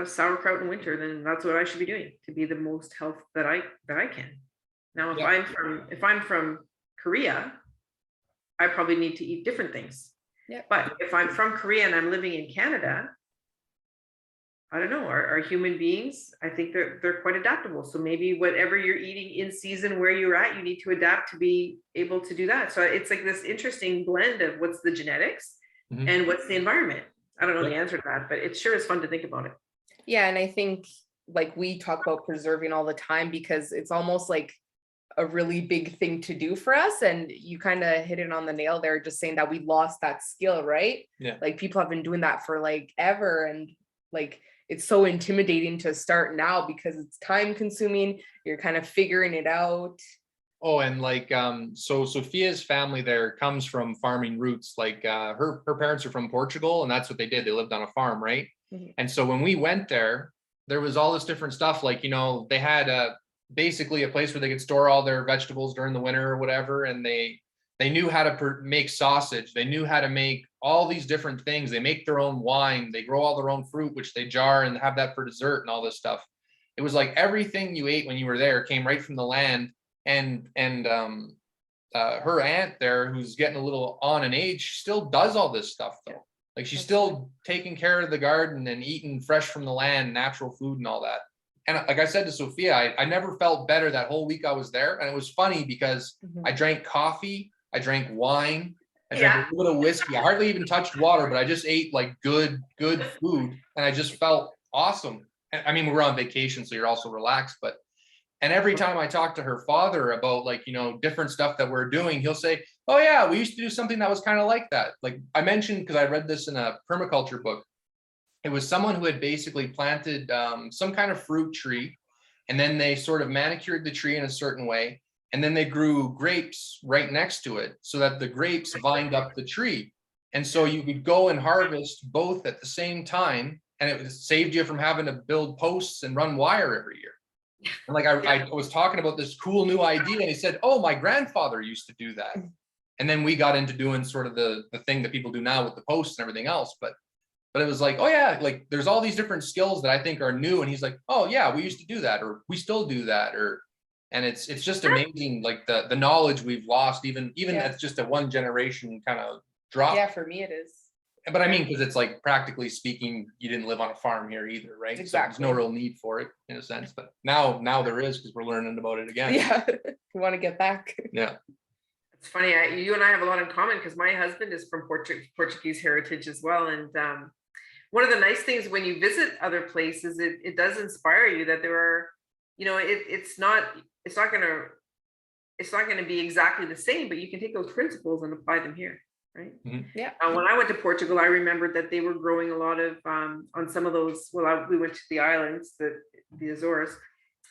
sauerkraut in winter, then that's what I should be doing to be the most health that I can. Now, if I'm from Korea, I probably need to eat different things. But if I'm from Korea and I'm living in Canada, I don't know, are human beings, I think they're quite adaptable. So maybe whatever you're eating in season where you're at, you need to adapt to be able to do that. So it's like this interesting blend of what's the genetics and what's the environment. I don't know the answer to that, but it sure is fun to think about it. Yeah, and I think like we talk about preserving all the time because it's almost like a really big thing to do for us. And you kind of hit it on the nail there, just saying that we lost that skill, right? Yeah. Like people have been doing that for like ever. And like, it's so intimidating to start now because it's time consuming. You're kind of figuring it out. Oh, and like, so Sophia's family there comes from farming roots. Like her parents are from Portugal, and that's what they did. They lived on a farm, right? And so when we went there was all this different stuff. Like, they had basically a place where they could store all their vegetables during the winter or whatever. And they knew how to make sausage. They knew how to make all these different things. They make their own wine. They grow all their own fruit, which they jar and have that for dessert and all this stuff. It was like everything you ate when you were there came right from the land. And her aunt there, who's getting a little on in age, still does all this stuff though. Like she's still taking care of the garden and eating fresh from the land, natural food and all that. And like I said to Sophia, I never felt better that whole week I was there. And it was funny because I drank coffee, I drank wine, I drank a little whiskey. I hardly even touched water, but I just ate like good food. And I just felt awesome. I mean, we're on vacation, so you're also relaxed, but, and every time I talk to her father about like, different stuff that we're doing, he'll say, oh yeah, we used to do something that was kind of like that. Like I mentioned, because I read this in a permaculture book, it was someone who had basically planted some kind of fruit tree, and then they sort of manicured the tree in a certain way, and then they grew grapes right next to it so that the grapes vined up the tree. And so you could go and harvest both at the same time, and it saved you from having to build posts and run wire every year. And like I was talking about this cool new idea, and he said, oh, my grandfather used to do that. And then we got into doing sort of the thing that people do now with the posts and everything else. But it was like, oh yeah, like there's all these different skills that I think are new. And he's like, oh yeah, we used to do that, or we still do that, and it's just amazing, like the knowledge we've lost, even that's just a one generation kind of drop. Yeah, for me it is. But I mean, because it's like practically speaking, you didn't live on a farm here either, right? Exactly. So there's no real need for it in a sense. But now there is, because we're learning about it again. Yeah, we want to get back. Yeah. It's funny, you and I have a lot in common because my husband is from Portuguese heritage as well. And one of the nice things when you visit other places, it does inspire you that there are, it's not going to be exactly the same, but you can take those principles and apply them here. Right. Mm-hmm. Yeah. When I went to Portugal, I remembered that they were growing a lot of on some of those. Well, we went to the islands, the Azores,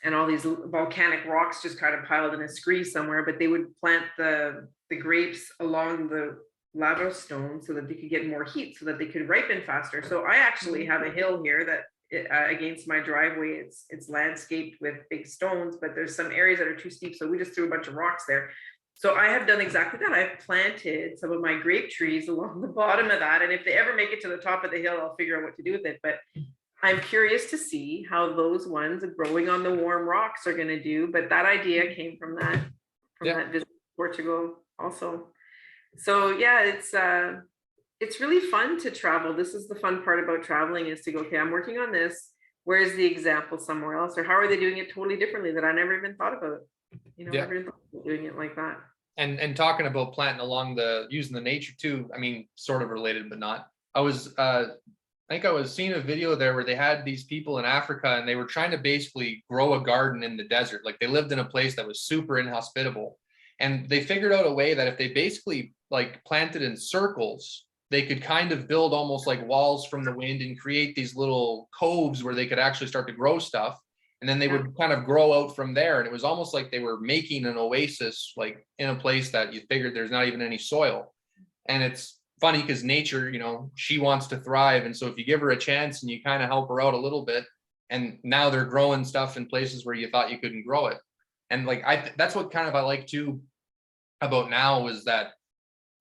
and all these volcanic rocks just kind of piled in a scree somewhere. But they would plant the grapes along the lava stone so that they could get more heat, so that they could ripen faster. So I actually have a hill here that against my driveway. It's landscaped with big stones, but there's some areas that are too steep, so we just threw a bunch of rocks there. So I have done exactly that. I've planted some of my grape trees along the bottom of that. And if they ever make it to the top of the hill, I'll figure out what to do with it. But I'm curious to see how those ones growing on the warm rocks are going to do. But that idea came from that visit to Portugal also. So yeah, it's really fun to travel. This is the fun part about traveling, is to go, okay, I'm working on this. Where's the example somewhere else? Or how are they doing it totally differently that I never even thought about? Never even thought about doing it like that. And talking about planting along using the nature too, I mean, sort of related, but not. I think I was seeing a video there where they had these people in Africa, and they were trying to basically grow a garden in the desert. Like they lived in a place that was super inhospitable. And they figured out a way that if they basically like planted in circles, they could kind of build almost like walls from the wind and create these little coves where they could actually start to grow stuff. And then they would kind of grow out from there. And it was almost like they were making an oasis, like in a place that you figured there's not even any soil. And it's funny because nature, she wants to thrive. And so if you give her a chance and you kind of help her out a little bit, and now they're growing stuff in places where you thought you couldn't grow it. And like, that's what kind of I like too about now, is that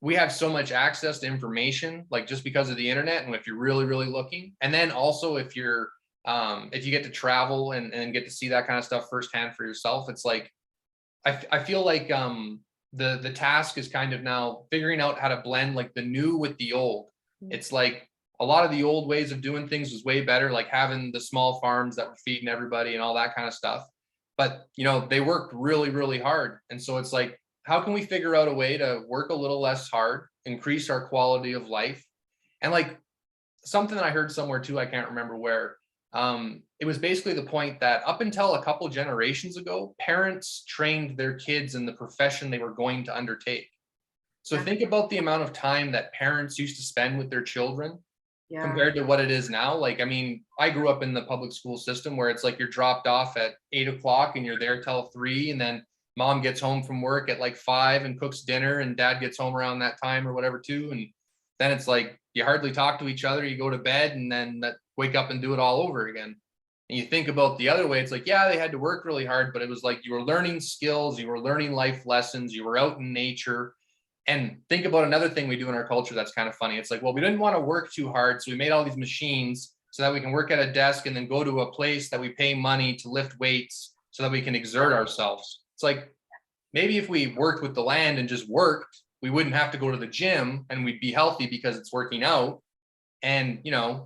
we have so much access to information, like just because of the internet. And if you're really, really looking, and then also if you get to travel and get to see that kind of stuff firsthand for yourself, it's like, I feel like the task is kind of now figuring out how to blend like the new with the old. It's like a lot of the old ways of doing things was way better, like having the small farms that were feeding everybody and all that kind of stuff. But, they worked really, really hard. And so it's like, how can we figure out a way to work a little less hard, increase our quality of life? And like something that I heard somewhere too, I can't remember where, it was basically the point that up until a couple generations ago, parents trained their kids in the profession they were going to undertake. So think about the amount of time that parents used to spend with their children compared to what it is now. Like, I mean, I grew up in the public school system where it's like you're dropped off at 8 o'clock and you're there till 3, and then mom gets home from work at like 5 and cooks dinner, and dad gets home around that time or whatever too. And then it's like you hardly talk to each other, you go to bed, and then wake up and do it all over again. And you think about the other way, it's like, yeah, they had to work really hard, but it was like you were learning skills, you were learning life lessons, you were out in nature. And think about another thing we do in our culture that's kind of funny. It's like, well, we didn't want to work too hard, so we made all these machines so that we can work at a desk and then go to a place that we pay money to lift weights so that we can exert ourselves. It's like, maybe if we worked with the land and just worked, we wouldn't have to go to the gym, and we'd be healthy because it's working out, and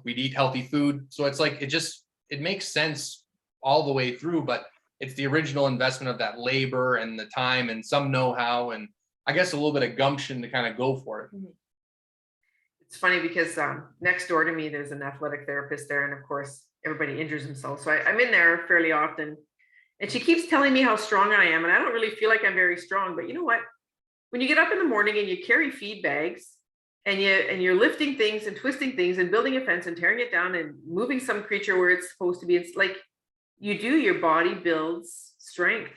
we'd eat healthy food. So it's like, it makes sense all the way through, but it's the original investment of that labor and the time and some know-how, and I guess a little bit of gumption to kind of go for it. It's funny because next door to me, there's an athletic therapist there. And of course, everybody injures themselves. So I'm in there fairly often. And she keeps telling me how strong I am. And I don't really feel like I'm very strong. But you know what? When you get up in the morning and you carry feed bags and you're lifting things and twisting things and building a fence and tearing it down and moving some creature where it's supposed to be, it's like your body builds strength.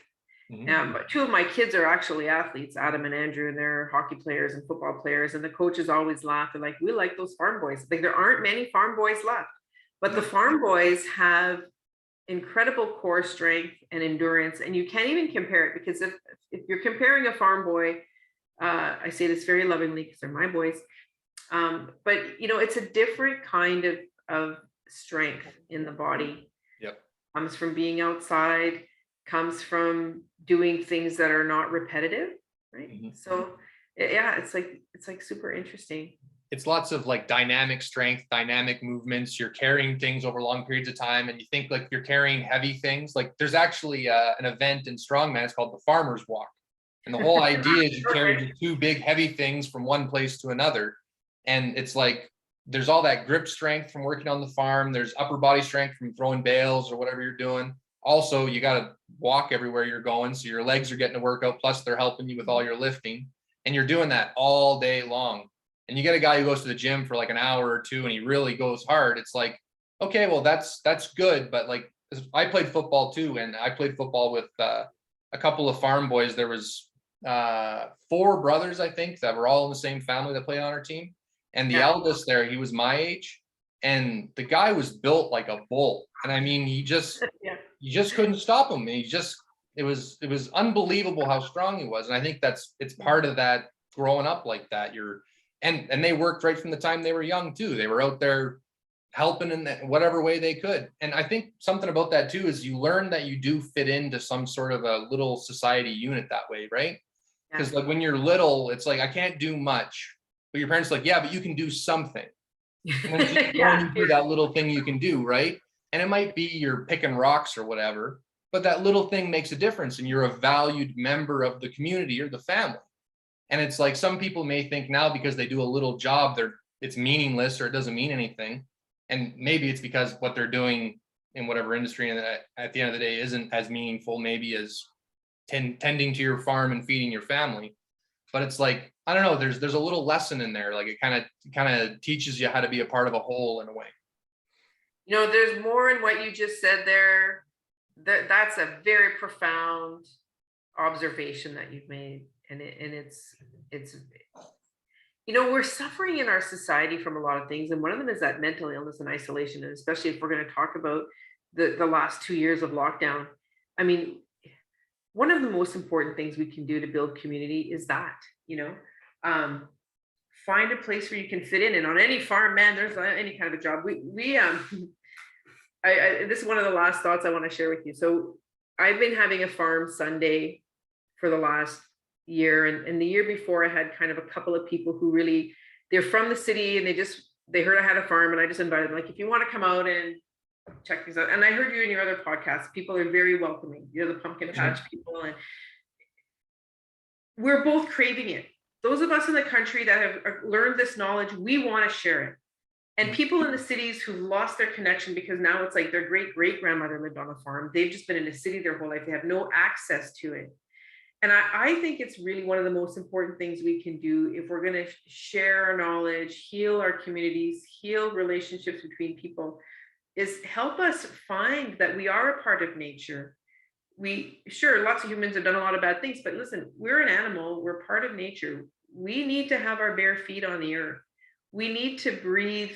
But two of my kids are actually athletes, Adam and Andrew, and they're hockey players and football players. And the coaches always laugh. They're like, we like those farm boys. Like there aren't many farm boys left, but the farm boys have incredible core strength and endurance. And you can't even compare it, because if you're comparing a farm boy, I say this very lovingly because they're my boys. But it's a different kind of strength in the body. Yep. Comes from being outside, comes from doing things that are not repetitive, right? So yeah, it's like super interesting. It's lots of like dynamic strength, dynamic movements. You're carrying things over long periods of time, and you think like you're carrying heavy things. Like there's actually an event in strongman. It's called the Farmer's Walk, and the whole idea is you carry two big heavy things from one place to another, and it's like there's all that grip strength from working on the farm. There's upper body strength from throwing bales or whatever you're doing. Also, you got to walk everywhere you're going, so your legs are getting a workout. Plus, they're helping you with all your lifting, and you're doing that all day long. And you get a guy who goes to the gym for like an hour or two and he really goes hard. It's like, okay, well, that's good. But like, I played football too. And I played football with a couple of farm boys. There was 4 brothers, I think, that were all in the same family that played on our team. And the eldest there, he was my age. And the guy was built like a bull. And I mean, you just couldn't stop him. It was unbelievable how strong he was. And I think it's part of that growing up like that. And they worked right from the time they were young too. They were out there helping in whatever way they could. And I think something about that too is you learn that you do fit into some sort of a little society unit that way, right? Because like when you're little, it's like I can't do much, but your parents are like, yeah, but you can do something. And then just go and do that little thing you can do, right? And it might be you're picking rocks or whatever, but that little thing makes a difference, and you're a valued member of the community or the family. And it's like some people may think now because they do a little job, it's meaningless or it doesn't mean anything. And maybe it's because what they're doing in whatever industry and at the end of the day isn't as meaningful maybe as tending to your farm and feeding your family. But it's like, I don't know, there's a little lesson in there. Like it kind of teaches you how to be a part of a whole in a way. There's more in what you just said there. That's a very profound observation that you've made. And it's we're suffering in our society from a lot of things, and one of them is that mental illness and isolation. And especially if we're going to talk about the last 2 years of lockdown, I mean, one of the most important things we can do to build community is that find a place where you can fit in. And on any farm, man, there's any kind of a job. This is one of the last thoughts I want to share with you. So I've been having a farm Sunday for the last year, and the year before I had kind of a couple of people who really, they're from the city, and they heard I had a farm, and I just invited them, like, if you want to come out and check these out. And I heard you in your other podcasts, people are very welcoming. You're the pumpkin patch people, and we're both craving it. Those of us in the country that have learned this knowledge, we want to share it. And people in the cities who've lost their connection, because now it's like their great grandmother lived on a farm, they've just been in a city their whole life, they have no access to it. And I think it's really one of the most important things we can do if we're going to share our knowledge, heal our communities, heal relationships between people, is help us find that we are a part of nature. Lots of humans have done a lot of bad things, but listen, we're an animal, we're part of nature. We need to have our bare feet on the earth. We need to breathe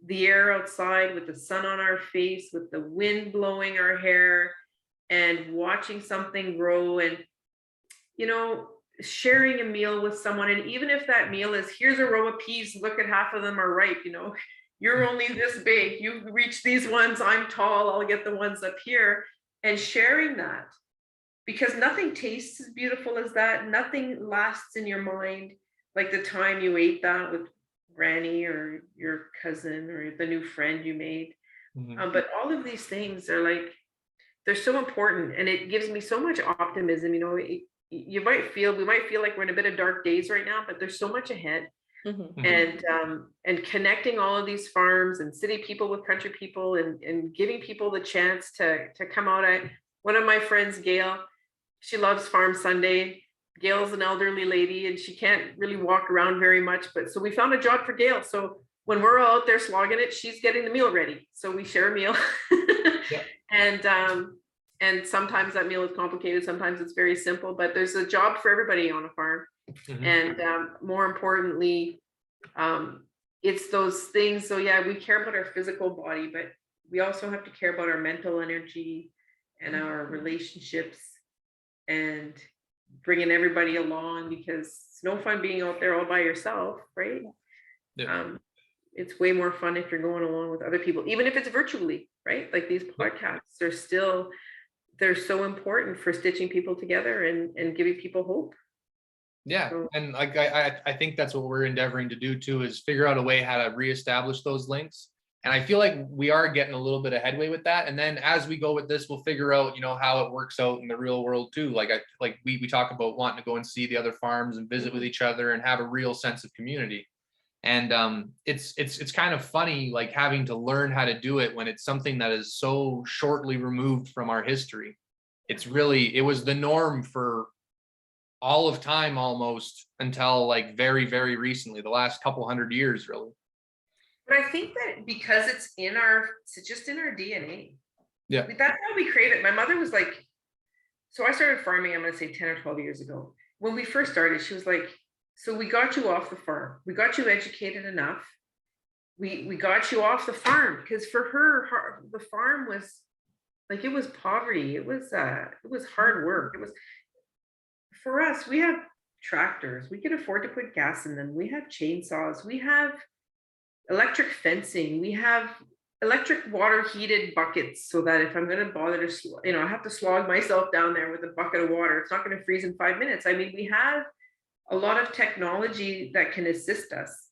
the air outside with the sun on our face, with the wind blowing our hair, and watching something grow, and sharing a meal with someone. And even if that meal is, here's a row of peas, look at half of them are ripe, you're only this big, you've reached these ones, I'm tall, I'll get the ones up here. And sharing that, because nothing tastes as beautiful as that. Nothing lasts in your mind like the time you ate that with Granny or your cousin or the new friend you made. But all of these things are like, they're so important, and it gives me so much optimism. We might feel like we're in a bit of dark days right now, but there's so much ahead. Mhm. And connecting all of these farms and city people with country people, and giving people the chance to come out. One of my friends, Gail, she loves Farm Sunday. Gail's an elderly lady and she can't really walk around very much, but so we found a job for Gail. So when we're all out there slogging it, she's getting the meal ready. So we share a meal. Yeah. And sometimes that meal is complicated, sometimes it's very simple, but there's a job for everybody on a farm. Mhm. And more importantly, it's those things. So yeah, we care about our physical body, but we also have to care about our mental energy and our relationships, and bringing everybody along, because it's no fun being out there all by yourself, right? Yeah. It's way more fun if you're going along with other people, even if it's virtually, right? Like these podcasts are still, they're so important for stitching people together and giving people hope. Yeah, So, and like I think that's what we're endeavoring to do too, is figure out a way how to reestablish those links. And I feel like we are getting a little bit of headway with that. And then as we go with this, we'll figure out, how it works out in the real world too. Like we talk about wanting to go and see the other farms and visit with each other and have a real sense of community. And it's kind of funny, like having to learn how to do it when it's something that is so shortly removed from our history. It was the norm for all of time almost until like very, very recently, the last couple hundred years, really. but I think that because it's just in our DNA. Yeah. That's how we crave it. My mother was like, so I started farming, I'm going to say 10 or 12 years ago. When we first started, she was like, so we got you off the farm. We got you educated enough. We got you off the farm, because for her, the farm was like, it was poverty. It was hard work. It was, for us, we have tractors. We can afford to put gas in them. We have chainsaws. We have electric fencing. We have electric water heated buckets, so that if I'm going to bother to, I have to slog myself down there with a bucket of water, it's not going to freeze in 5 minutes. I mean, we have a lot of technology that can assist us.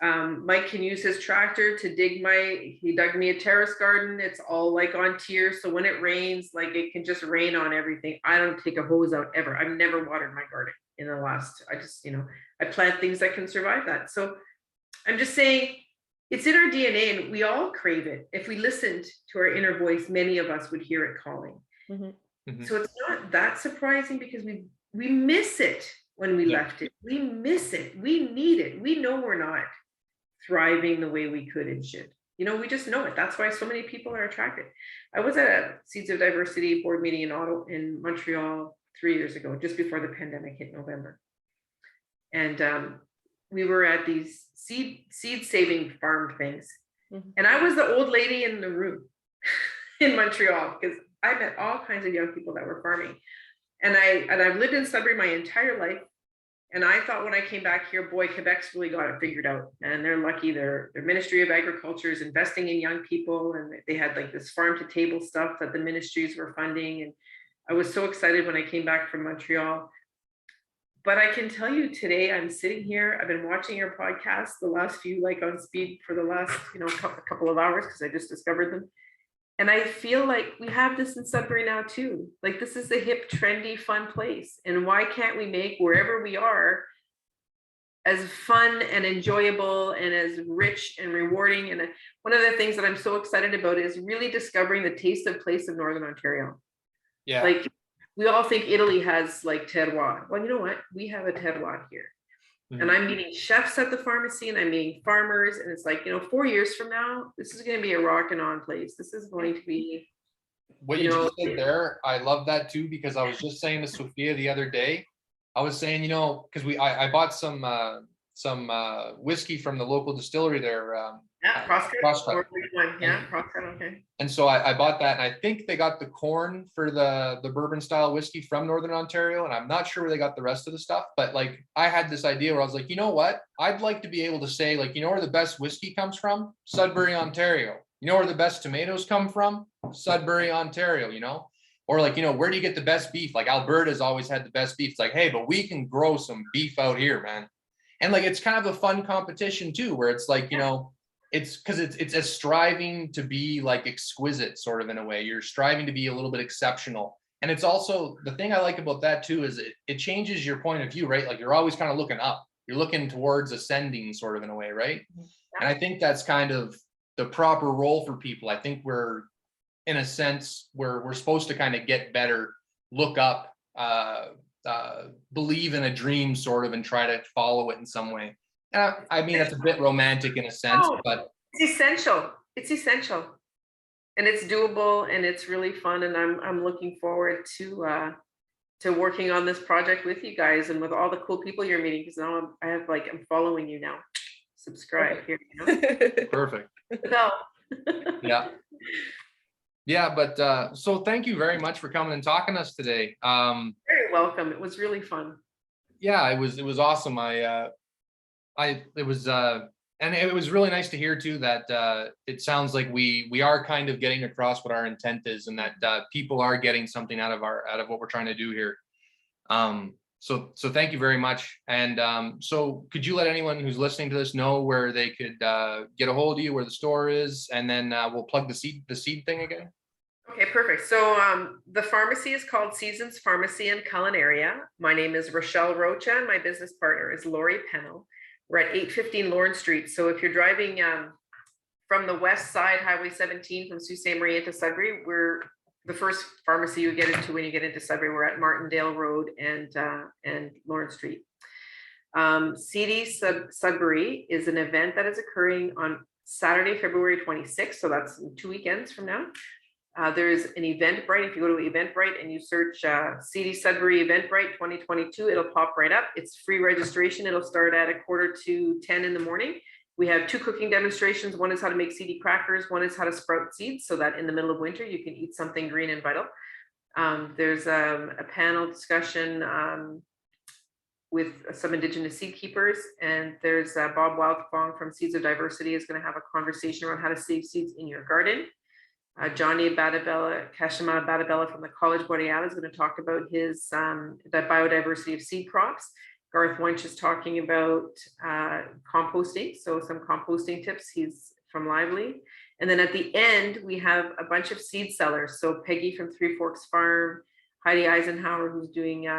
Mike can use his tractor to he dug me a terrace garden. It's all like on tiers. So when it rains, like it can just rain on everything. I don't take a hose out ever. I've never watered my garden in the last, I plant things that can survive that. So I'm just saying, it's in our DNA and we all crave it. If we listened to our inner voice, many of us would hear it calling. Mhm. So it's not that surprising, because we miss it when we Yeah. left it. We miss it. We need it. We know we're not thriving the way we could and should. We just know it. That's why so many people are attracted. I was at a Seeds of Diversity board meeting in Montreal 3 years ago, just before the pandemic hit November. And we were at these seed saving farm things. And I was the old lady in the room in Montreal, because I met all kinds of young people that were farming. And I've lived in Sudbury my entire life. And I thought when I came back here, boy, Quebec's really got it figured out. And they're lucky. Their Ministry of Agriculture is investing in young people. And they had like this farm to table stuff that the ministries were funding. And I was so excited when I came back from Montreal. But I can tell you today, I'm sitting here, I've been watching your podcast, the last few, like on speed for the last, couple of hours, because I just discovered them. And I feel like we have this in Sudbury now too. Like, this is a hip, trendy, fun place. And why can't we make wherever we are as fun and enjoyable and as rich and rewarding? And one of the things that I'm so excited about is really discovering the taste of place of Northern Ontario. Yeah. Like, we all think Italy has like terroir. Well, you know what? We have a terroir here. And I'm meeting chefs at the pharmacy, and I'm meeting farmers. And it's like, 4 years from now, this is going to be a rockin' on place. This is going to be. What you just said there, I love that too, because I was just saying to Sophia the other day, I was saying, because I bought some whiskey from the local distillery there. Crosscut. Yeah, Crosscut. Okay. And so I bought that, and I think they got the corn for the bourbon style whiskey from Northern Ontario, and I'm not sure where they got the rest of the stuff. But like, I had this idea where I was like, you know what? I'd like to be able to say, like, where the best whiskey comes from? Sudbury, Ontario. Where the best tomatoes come from? Sudbury, Ontario. Or like, where do you get the best beef? Like, Alberta's always had the best beef. It's like, hey, but we can grow some beef out here, man. And like, it's kind of a fun competition too, where it's like, it's because it's a striving to be like exquisite, sort of, in a way. You're striving to be a little bit exceptional. And it's also, the thing I like about that too is it changes your point of view, right? Like, you're always kind of looking up. you're looking towards ascending sort of in a way, right? Mhm. And I think that's kind of the proper role for people. I think we're, in a sense, we're supposed to kind of get better, look up, believe in a dream sort of, and try to follow it in some way. I mean, it's a bit romantic in a sense, Oh, but it's essential. It's essential. And it's doable and it's really fun. And I'm looking forward to working on this project with you guys and with all the cool people you're meeting, because now I'm following you now. Subscribe here, you know. perfect. So. Yeah. Yeah, but so thank you very much for coming and talking to us today. Very welcome. It was really fun. Yeah, it was awesome. And it was really nice to hear too that it sounds like we are kind of getting across what our intent is, and that people are getting something out of what we're trying to do here. So thank you very much. And so could you let anyone who's listening to this know where they could get a hold of you, where the store is, and then we'll plug the seed thing again. Okay, perfect. So the pharmacy is called Seasons Pharmacy and Culinaria. My name is Rochelle Rocha, and my business partner is Lori Pennell. We're at 815 Lawrence Street. So if you're driving from the west side, Highway 17 from Sault Ste. Marie into Sudbury, we're the first pharmacy you get into when you get into Sudbury. We're at Martindale Road and Lawrence Street. CD Sudbury is an event that is occurring on Saturday, February 26th. So that's in 2 weekends from now. There's an Eventbrite. If you go to Eventbrite and you search CD Sudbury Eventbrite 2022, it'll pop right up. It's free registration. It'll start at 9:45 in the morning. We have 2 cooking demonstrations. One is how to make seedy crackers. One is how to sprout seeds so that in the middle of winter, you can eat something green and vital. There's a panel discussion with some Indigenous seed keepers. And there's Bob Wildfong from Seeds of Diversity is going to have a conversation around how to save seeds in your garden. Johnny Kashima Badabella from the College Boreal is going to talk about his the biodiversity of seed crops. Garth Wunsch is talking about composting, so some composting tips. He's from Lively. And then at the end, we have a bunch of seed sellers. So Peggy from Three Forks Farm, Heidi Eisenhower, who's doing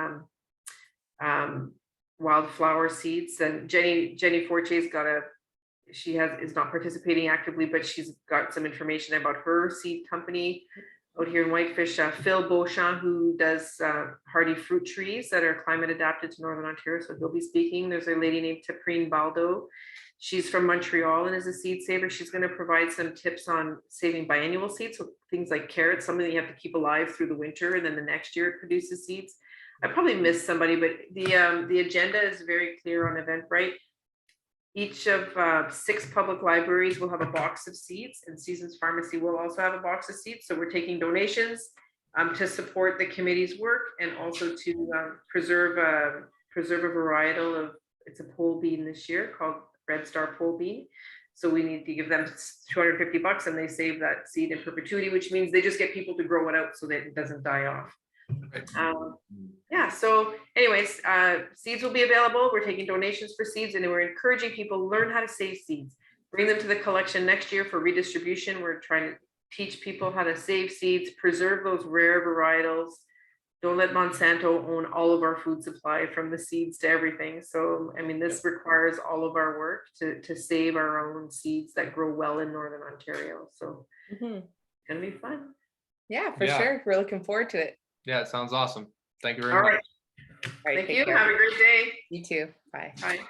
wildflower seeds, and Jenny Fortier's got is not participating actively, but she's got some information about her seed company out here in Whitefish. Phil Beauchamp, who does hardy fruit trees that are climate adapted to Northern Ontario, so he'll be speaking. There's a lady named Tapreen Baldo. She's from Montreal and is a seed saver. She's going to provide some tips on saving biennial seeds, so things like carrots, something that you have to keep alive through the winter, and then the next year it produces seeds. I probably missed somebody, but the agenda is very clear on Eventbrite. Each of 6 public libraries will have a box of seeds, and Seasons Pharmacy will also have a box of seeds. So we're taking donations to support the committee's work, and also to preserve a varietal of, it's a pole bean this year called Red Star Pole Bean. So we need to give them $250, and they save that seed in perpetuity, which means they just get people to grow it out so that it doesn't die off. Yeah, so anyways, seeds will be available. We're taking donations for seeds, and we're encouraging people to learn how to save seeds, bring them to the collection next year for redistribution. We're trying to teach people how to save seeds, preserve those rare varietals. Don't let Monsanto own all of our food supply, from the seeds to everything. So, I mean, this requires all of our work to save our own seeds that grow well in Northern Ontario. So it's gonna be fun. Yeah, for sure. We're looking forward to it. Yeah, it sounds awesome. Thank you very All much. right. All right, Thank you. Have a great day. You too. Bye. Bye.